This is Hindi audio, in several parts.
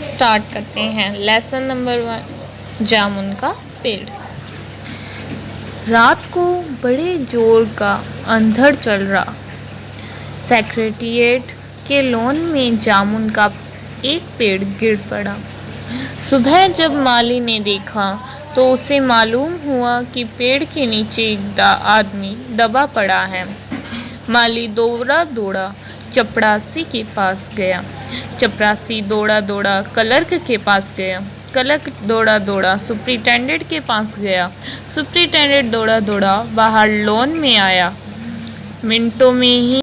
स्टार्ट करते हैं। लेसन नंबर 1, जामुन का पेड़। रात को बड़े जोर का अंधड़ चल रहा। सेक्रेटेरिएट के लॉन में जामुन का एक पेड़ गिर पड़ा। सुबह जब माली ने देखा तो उसे मालूम हुआ कि पेड़ के नीचे एक आदमी दबा पड़ा है। माली दौड़ा दौड़ा चपरासी के पास गया। चपरासी दौड़ा दौड़ा क्लर्क के पास गया। क्लर्क दौड़ा दौड़ा सुपरिटेंडेंट के पास गया। सुपरिटेंडेंट दौड़ा दौड़ा बाहर लॉन में आया। मिनटों में ही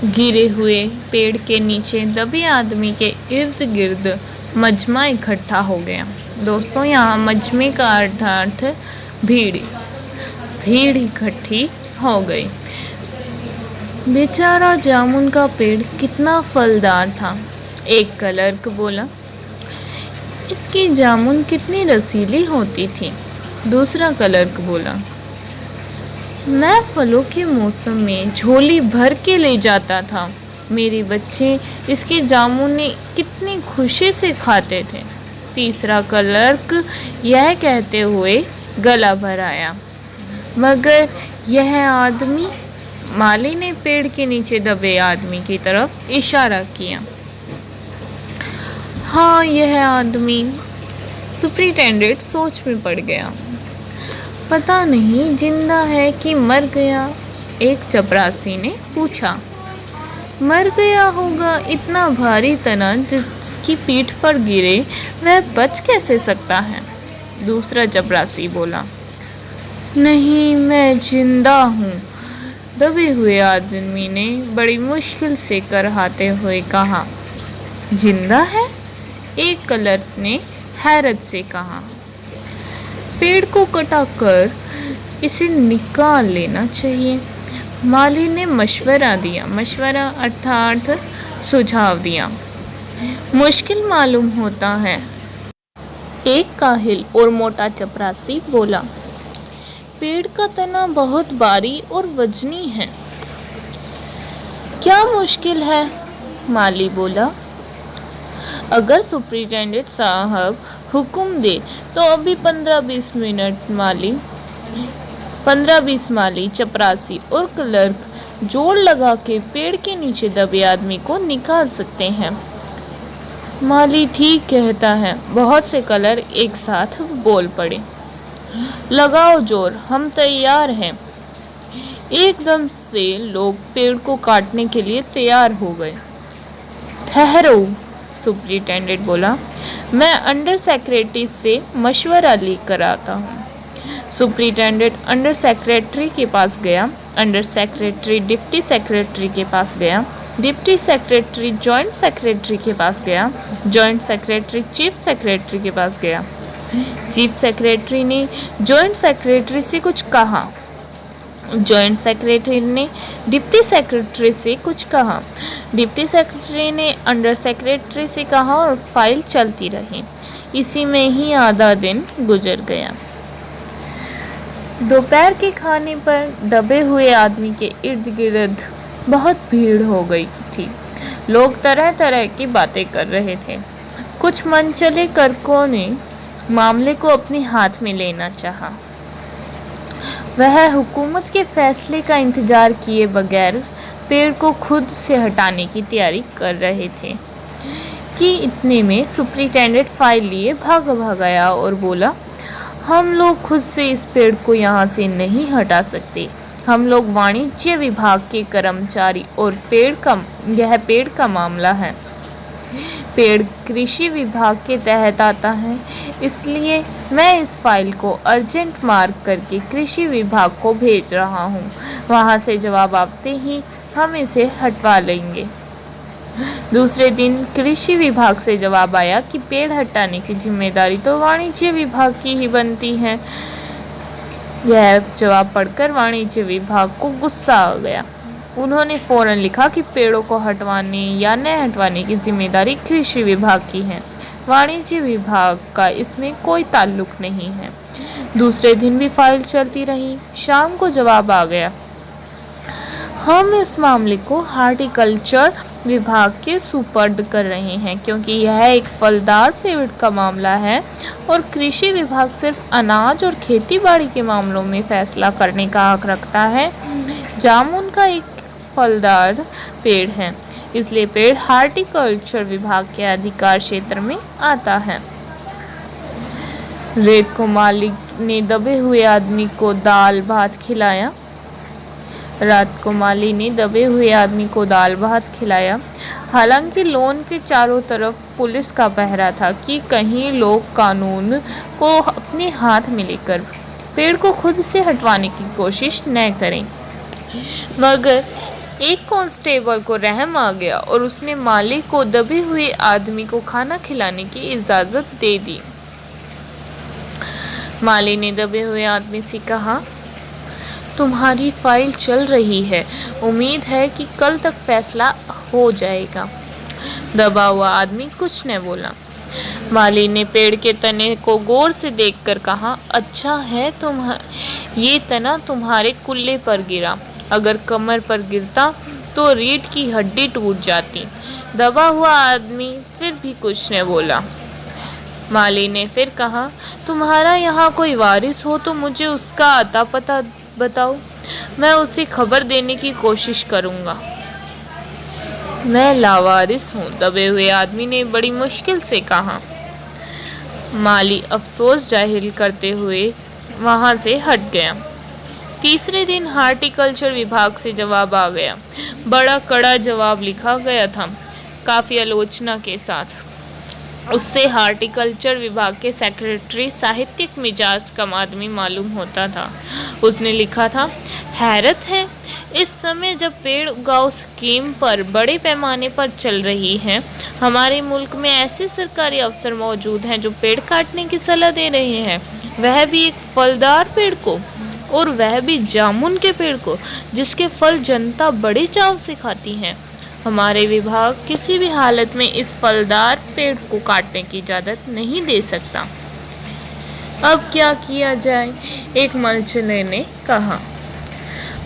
गिरे हुए पेड़ के नीचे दबे आदमी के इर्द गिर्द मजमा इकट्ठा हो गया। दोस्तों, यहाँ मजमे का अर्थ भीड़ इकट्ठी हो गई। बेचारा जामुन का पेड़ कितना फलदार था। एक क्लर्क बोला, इसकी जामुन कितनी रसीली होती थी। दूसरा क्लर्क बोला, मैं फलों के मौसम में झोली भर के ले जाता था। मेरे बच्चे इसके जामुन कितनी खुशी से खाते थे। तीसरा क्लर्क यह कहते हुए गला भर आया, मगर यह आदमी। माली ने पेड़ के नीचे दबे आदमी की तरफ इशारा किया। हाँ, यह आदमी। सुपरिटेंडेंट सोच में पड़ गया। पता नहीं जिंदा है कि मर गया। एक चपरासी ने पूछा। मर गया होगा। इतना भारी तना जिसकी पीठ पर गिरे वह बच कैसे सकता है। दूसरा चपरासी बोला, नहीं, मैं जिंदा हूँ। दबे हुए आदमी ने बड़ी मुश्किल से करहाते हुए कहा। जिंदा है? एक क्लर्क ने हैरत से कहा। पेड़ को कटाकर इसे निकाल लेना चाहिए। माली ने मशवरा दिया। मशवरा अर्थात सुझाव दिया। मुश्किल मालूम होता है। एक काहिल और मोटा चपरासी बोला, पेड़ का तना बहुत भारी और वजनी है। क्या मुश्किल है? माली बोला, अगर सुपरिटेंडेंट साहब हुक्म दे तो अभी 15-20 मिनट 15-20 माली, चपरासी और क्लर्क जोड़ लगा के पेड़ के नीचे दबे आदमी को निकाल सकते हैं। माली ठीक कहता है। बहुत से क्लर्क एक साथ बोल पड़े। लगाओ जोर, हम तैयार हैं। एकदम से लोग पेड़ को काटने के लिए तैयार हो गए। ठहरो, सुपरिटेंडेंट बोला, मैं अंडर सेक्रेटरी से मशवरा लेकर आता हूँ। सुपरिटेंडेंट अंडर सेक्रेटरी के पास गया। अंडर सेक्रेटरी डिप्टी सेक्रेटरी के पास गया। डिप्टी सेक्रेटरी जॉइंट सेक्रेटरी के पास गया। जॉइंट सेक्रेटरी चीफ सेक्रेटरी के पास गया। चीफ सेक्रेटरी ने जॉइंट सेक्रेटरी से कुछ कहा। जॉइंट सेक्रेटरी ने डिप्टी सेक्रेटरी से कुछ कहा। डिप्टी सेक्रेटरी ने अंडर सेक्रेटरी से कहा और फाइल चलती रही। इसी में ही आधा दिन गुजर गया। दोपहर के खाने पर दबे हुए आदमी के इर्द गिर्द बहुत भीड़ हो गई थी। लोग तरह तरह की बातें कर रहे थे। कुछ मनचले क्लर्कों ने मामले को अपने हाथ में लेना चाहा। वह हुकूमत के फैसले का इंतजार किए बगैर पेड़ को खुद से हटाने की तैयारी कर रहे थे कि इतने में सुपरिटेंडेंट फाइल लिए भाग आया और बोला, हम लोग खुद से इस पेड़ को यहाँ से नहीं हटा सकते। हम लोग वाणिज्य विभाग के कर्मचारी और यह पेड़ का मामला है। पेड़ कृषि विभाग के तहत आता है, इसलिए मैं इस फाइल को अर्जेंट मार्क करके कृषि विभाग को भेज रहा हूँ। वहाँ से जवाब आते ही हम इसे हटवा लेंगे। दूसरे दिन कृषि विभाग से जवाब आया कि पेड़ हटाने की जिम्मेदारी तो वाणिज्य विभाग की ही बनती है। यह जवाब पढ़कर वाणिज्य विभाग को गुस्सा आ गया। उन्होंने फौरन लिखा कि पेड़ों को हटवाने या न हटवाने की जिम्मेदारी कृषि विभाग की है। वाणिज्य विभाग का इसमें कोई ताल्लुक नहीं है। दूसरे दिन भी फाइल चलती रही। शाम को जवाब आ गया, हम इस मामले को हार्टिकल्चर विभाग के सुपर्द कर रहे हैं, क्योंकि यह एक फलदार पेड़ का मामला है और कृषि विभाग सिर्फ अनाज और खेतीबाड़ी के मामलों में फैसला करने का हक रखता है। जामुन का एक फलदार पेड़ है, इसलिए पेड़ हार्टिकल्चर विभाग के अधिकार क्षेत्र में आता है। रेत को मालिक ने दबे हुए आदमी को दाल भात खिलाया। रात को माली ने दबे हुए आदमी को दाल भात खिलाया। हालांकि लॉन के चारों तरफ पुलिस का पहरा था कि कहीं लोग कानून को अपने हाथ में लेकर पेड़ को खुद से हटवाने की कोशिश न करें, मगर एक कांस्टेबल को रहम आ गया और उसने माली को दबे हुए आदमी को खाना खिलाने की इजाज़त दे दी। माली ने दबे हुए आदमी से कहा, तुम्हारी फाइल चल रही है, उम्मीद है कि कल तक फैसला हो जाएगा। दबा हुआ आदमी कुछ न बोला। माली ने पेड़ के तने को गौर से देखकर कहा, अच्छा है ये तना तुम्हारे कुल्ले पर गिरा, अगर कमर पर गिरता तो रीढ़ की हड्डी टूट जाती। दबा हुआ आदमी फिर भी कुछ न बोला। माली ने फिर कहा, तुम्हारा यहाँ कोई वारिस हो तो मुझे उसका अता पता बताओ, मैं उसे खबर देने की कोशिश करूँगा। मैं लावारिस हूँ, दबे हुए आदमी ने बड़ी मुश्किल से कहा। माली अफसोस जाहिर करते हुए वहाँ से हट गया। तीसरे दिन हार्टिकल्चर विभाग से जवाब आ गया। बड़ा कड़ा जवाब लिखा गया था, काफ़ी आलोचना के साथ। उससे हार्टिकल्चर विभाग के सेक्रेटरी साहित्यिक मिजाज का आदमी मालूम होता था। उसने लिखा था, हैरत है, इस समय जब पेड़ उगाओ स्कीम पर बड़े पैमाने पर चल रही है, हमारे मुल्क में ऐसे सरकारी अफसर मौजूद हैं जो पेड़ काटने की सलाह दे रहे हैं, वह भी एक फलदार पेड़ को, और वह भी जामुन के पेड़ को, जिसके फल जनता बड़े चाव से खाती है। हमारे विभाग किसी भी हालत में इस फलदार पेड़ को काटने की इजाज़त नहीं दे सकता। अब क्या किया जाए? एक मलचले ने कहा।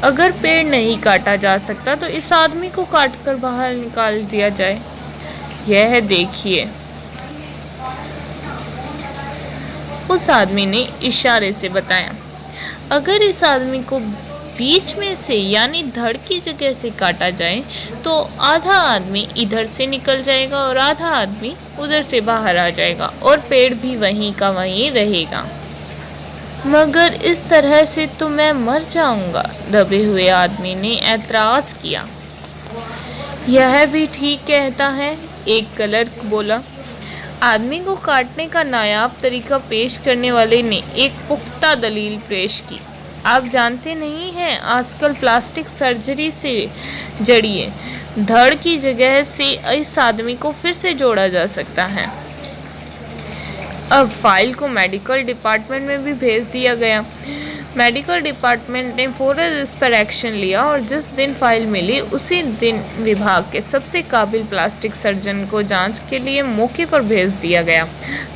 अगर पेड़ नहीं काटा जा सकता तो इस आदमी को काटकर बाहर निकाल दिया जाए। यह देखिए, उस आदमी ने इशारे से बताया। अगर इस आदमी को बीच में से यानी धड़ की जगह से काटा जाए तो आधा आदमी इधर से निकल जाएगा और आधा आदमी उधर से बाहर आ जाएगा और पेड़ भी वहीं का वहीं रहेगा। मगर इस तरह से तो मैं मर जाऊंगा, दबे हुए आदमी ने एतराज़ किया। यह भी ठीक कहता है, एक क्लर्क बोला। आदमी को काटने का नायाब तरीका पेश करने वाले ने एक पुख्ता दलील पेश की। आप जानते नहीं हैं, आजकल प्लास्टिक सर्जरी से जड़िए धड़ की जगह से इस आदमी को फिर से जोड़ा जा सकता है। अब फाइल को मेडिकल डिपार्टमेंट में भी भेज दिया गया। मेडिकल डिपार्टमेंट ने फौरन इस पर एक्शन लिया और जिस दिन फाइल मिली उसी दिन विभाग के सबसे काबिल प्लास्टिक सर्जन को जांच के लिए मौके पर भेज दिया गया।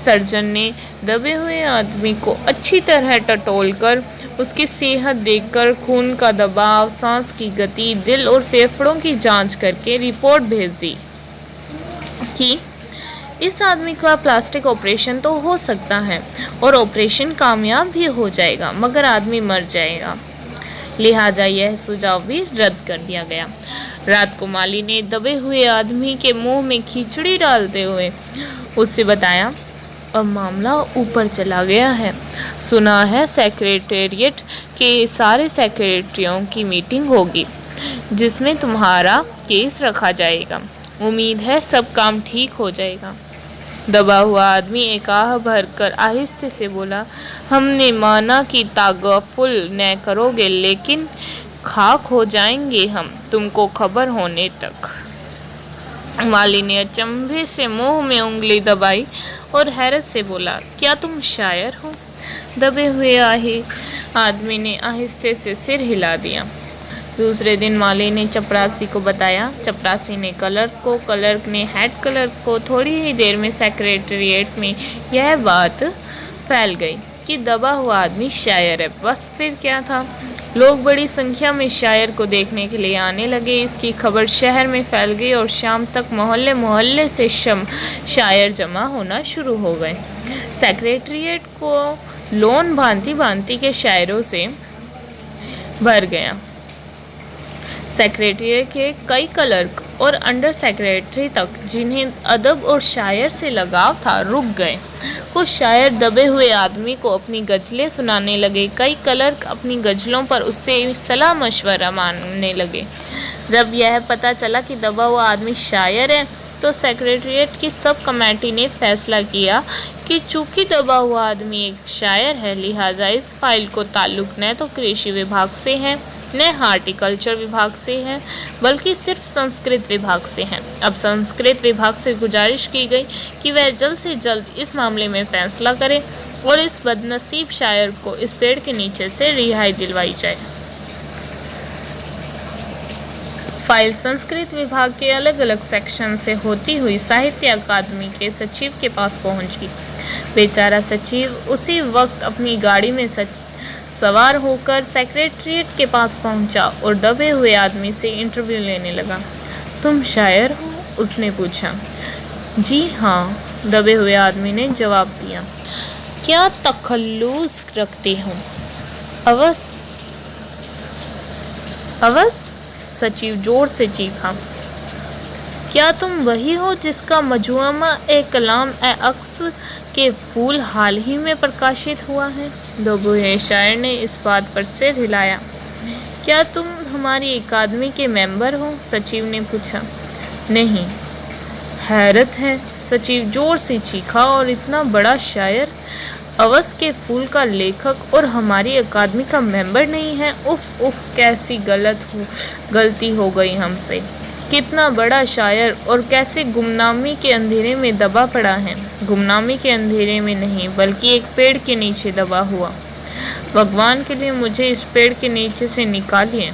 सर्जन ने दबे हुए आदमी को अच्छी तरह टटोलकर उसकी सेहत देखकर खून का दबाव, सांस की गति, दिल और फेफड़ों की जांच करके रिपोर्ट भेज दी कि इस आदमी का प्लास्टिक ऑपरेशन तो हो सकता है और ऑपरेशन कामयाब भी हो जाएगा, मगर आदमी मर जाएगा। लिहाजा यह सुझाव भी रद्द कर दिया गया। रात को माली ने दबे हुए आदमी के मुंह में खिचड़ी डालते हुए उससे बताया, अब मामला ऊपर चला गया है। सुना है सेक्रेटेरिएट के सारे सेक्रेटरियों की मीटिंग होगी जिसमें तुम्हारा केस रखा जाएगा। उम्मीद है सब काम ठीक हो जाएगा। दबा हुआ आदमी एक आह भरकर आहिस्ते से बोला, हमने माना कि तागफुल न करोगे, लेकिन खाक हो जाएंगे हम तुमको खबर होने तक। माली ने अचंभे से मुंह में उंगली दबाई और हैरत से बोला, क्या तुम शायर हो? दबे हुए आदमी ने आहिस्ते से सिर हिला दिया। दूसरे दिन माली ने चपरासी को बताया। चपरासी ने क्लर्क ने हेड क्लर्क को। थोड़ी ही देर में सेक्रेटेरिएट में यह बात फैल गई कि दबा हुआ आदमी शायर है। बस फिर क्या था, लोग बड़ी संख्या में शायर को देखने के लिए आने लगे। इसकी खबर शहर में फैल गई और शाम तक मोहल्ले मोहल्ले से शायर जमा होना शुरू हो गए। सेक्रेटेरिएट को लोन भांति भांति के शायरों से भर गया। सेक्रेटेरिएट के कई क्लर्क और अंडर सेक्रेटरी तक, जिन्हें अदब और शायर से लगाव था, रुक गए। कुछ शायर दबे हुए आदमी को अपनी गज़लें सुनाने लगे। कई क्लर्क अपनी गज़लों पर उससे सलाह मशवरा मांगने लगे। जब यह पता चला कि दबा हुआ आदमी शायर है, तो सेक्रेटेरिएट की सब कमेटी ने फैसला किया कि चूंकि दबा हुआ आदमी एक शायर है, लिहाजा इस फाइल को ताल्लुक न तो कृषि विभाग से है, न हार्टिकल्चर विभाग से है, बल्कि सिर्फ संस्कृत विभाग से है। अब संस्कृत विभाग से गुजारिश की गई कि वह जल्द से जल्द इस मामले में फैसला करे और इस बदनसीब शायर को इस पेड़ के नीचे से रिहाई दिलवाई जाए। फाइल संस्कृत विभाग के अलग अलग सेक्शन से होती हुई साहित्य अकादमी के सचिव के पास पहुंची। बेचारा सचिव उसी वक्त अपनी गाड़ी में सवार होकर सेक्रेटेरिएट के पास पहुंचा और दबे हुए आदमी से इंटरव्यू लेने लगा। तुम शायर हो? उसने पूछा। जी हाँ, दबे हुए आदमी ने जवाब दिया। क्या तखल्लुस रखते हो? अवश्य, सचिव जोर से चीखा। क्या तुम वही हो जिसका मजमुआ ए कलाम ए अक्स के फूल हाल ही में प्रकाशित हुआ है? दबे शायर ने इस बात पर सिर हिलाया। क्या तुम हमारी अकादमी के मेंबर हो? सचिव ने पूछा। नहीं। हैरत है, सचिव जोर से चीखा। और इतना बड़ा शायर, अवस के फूल का लेखक, और हमारी अकादमी का मेंबर नहीं है? उफ उफ, कैसी गलती हो गई हमसे। कितना बड़ा शायर, और कैसे गुमनामी के अंधेरे में दबा पड़ा है। गुमनामी के अंधेरे में नहीं, बल्कि एक पेड़ के नीचे दबा हुआ। भगवान के लिए मुझे इस पेड़ के नीचे से निकालिए,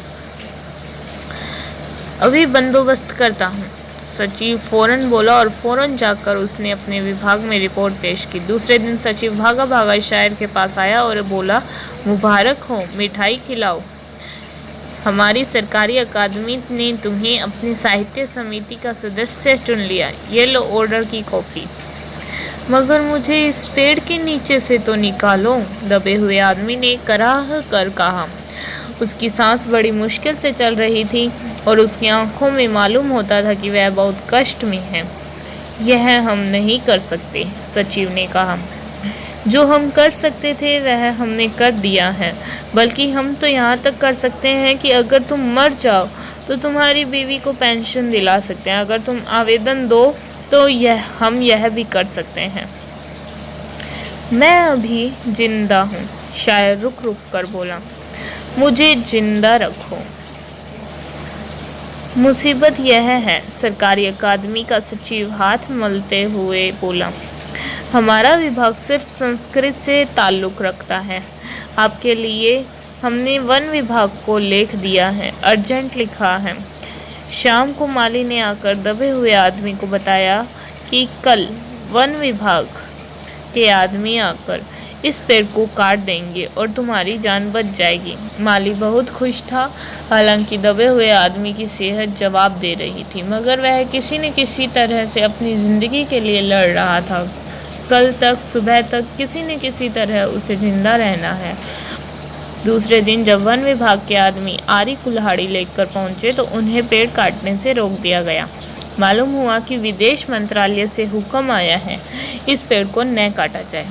अभी बंदोबस्त करता हूँ। सचिव फौरन बोला और फौरन जाकर उसने अपने विभाग में रिपोर्ट पेश की। दूसरे दिन सचिव भागा भागा शायर के पास आया और बोला, मुबारक हो, मिठाई खिलाओ। हमारी सरकारी अकादमी ने तुम्हें अपनी साहित्य समिति का सदस्य चुन लिया। ये लो ऑर्डर की कॉपी। मगर मुझे इस पेड़ के नीचे से तो निकालो, दबे हुए आदमी ने कराह कर कहा। उसकी सांस बड़ी मुश्किल से चल रही थी और उसकी आंखों में मालूम होता था कि वह बहुत कष्ट में है। यह हम नहीं कर सकते, सचिव ने कहा। जो हम कर सकते थे वह हमने कर दिया है। बल्कि हम तो यहाँ तक कर सकते हैं कि अगर तुम मर जाओ तो तुम्हारी बीवी को पेंशन दिला सकते हैं। अगर तुम आवेदन दो तो हम यह भी कर सकते हैं। मैं अभी जिंदा हूँ, शायर रुक रुक कर बोला। मुझे जिंदा रखो। मुसीबत यह है, सरकारी अकादमी का सचिव हाथ मलते हुए बोला, हमारा विभाग सिर्फ संस्कृत से ताल्लुक़ रखता है। आपके लिए हमने वन विभाग को लेख दिया है, अर्जेंट लिखा है। शाम को माली ने आकर दबे हुए आदमी को बताया कि कल वन विभाग के आदमी आकर इस पेड़ को काट देंगे और तुम्हारी जान बच जाएगी। माली बहुत खुश था। हालांकि दबे हुए आदमी की सेहत जवाब दे रही थी, मगर वह किसी न किसी तरह से अपनी ज़िंदगी के लिए लड़ रहा था। कल तक सुबह तक किसी न किसी तरह उसे जिंदा रहना है। दूसरे दिन जब वन विभाग के आदमी आरी कुल्हाड़ी लेकर पहुंचे तो उन्हें पेड़ काटने से रोक दिया गया। मालूम हुआ कि विदेश मंत्रालय से हुक्म आया है इस पेड़ को न काटा जाए।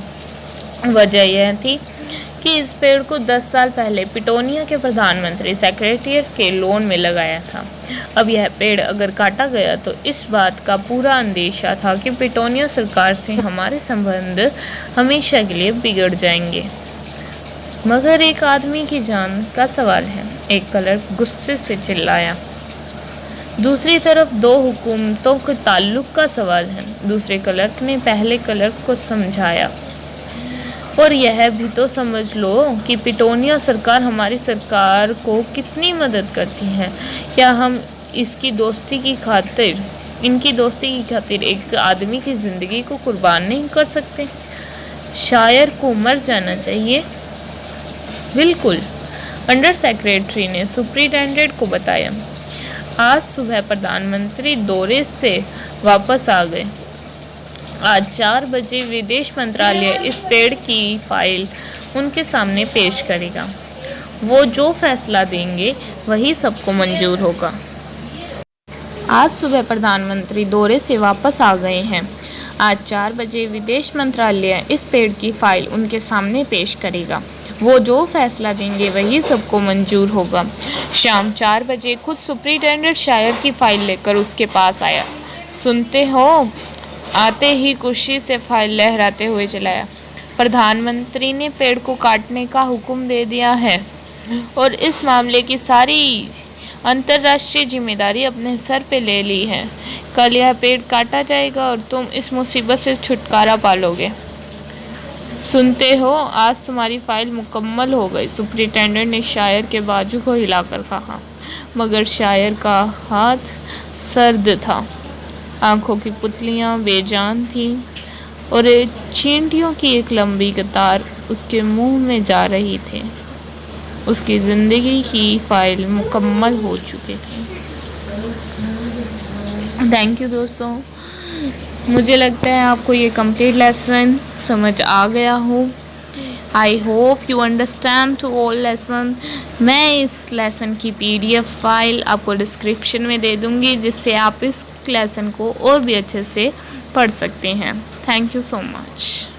वजह यह थी कि इस पेड़ को 10 साल पहले पिटोनिया के प्रधानमंत्री सेक्रेटेरिएट के लोन में लगाया था। अब यह पेड़ अगर काटा गया तो इस बात का पूरा अंदेशा था कि पिटोनिया सरकार से हमारे संबंध हमेशा के लिए बिगड़ जाएंगे। मगर एक आदमी की जान का सवाल है, एक क्लर्क गुस्से से चिल्लाया। दूसरी तरफ 2 हुकूमतों के ताल्लुक का सवाल है, दूसरे क्लर्क ने पहले क्लर्क को समझाया। और यह भी तो समझ लो कि पिटोनिया सरकार हमारी सरकार को कितनी मदद करती है। क्या हम इनकी दोस्ती की खातिर एक आदमी की ज़िंदगी को कुर्बान नहीं कर सकते? शायर को मर जाना चाहिए। बिल्कुल, अंडर सेक्रेटरी ने सुप्रिंटेंडेंट को बताया। आज सुबह प्रधानमंत्री दौरे से वापस आ गए। आज 4 बजे विदेश मंत्रालय इस पेड़ की फाइल उनके सामने पेश करेगा। वो जो फैसला देंगे वही सबको मंजूर होगा। आज सुबह प्रधानमंत्री दौरे से वापस आ गए हैं। आज 4 बजे विदेश मंत्रालय इस पेड़ की फाइल उनके सामने पेश करेगा। वो जो फैसला देंगे वही सबको मंजूर होगा। शाम 4 बजे खुद सुप्रिंटेंडेंट शायर की फाइल लेकर उसके पास आया। सुनते हो? आते ही खुशी से फाइल लहराते हुए चलाया। प्रधानमंत्री ने पेड़ को काटने का हुक्म दे दिया है और इस मामले की सारी अंतर्राष्ट्रीय जिम्मेदारी अपने सर पे ले ली है। कल यह पेड़ काटा जाएगा और तुम इस मुसीबत से छुटकारा पालोगे। सुनते हो? आज तुम्हारी फाइल मुकम्मल हो गई, सुप्रिंटेंडेंट ने शायर के बाजू को हिलाकर कहा। मगर शायर का हाथ सर्द था, आंखों की पुतलियां बेजान थीं और चींटियों की एक लंबी कतार उसके मुंह में जा रही थी। उसकी ज़िंदगी की फाइल मुकम्मल हो चुकी थी। थैंक यू दोस्तों। मुझे लगता है आपको ये कंप्लीट लेसन समझ आ गया हो। I hope you understand to all lesson. मैं इस लेसन की PDF फाइल आपको डिस्क्रिप्शन में दे दूँगी, जिससे आप इस लेसन को और भी अच्छे से पढ़ सकते हैं। Thank you so much.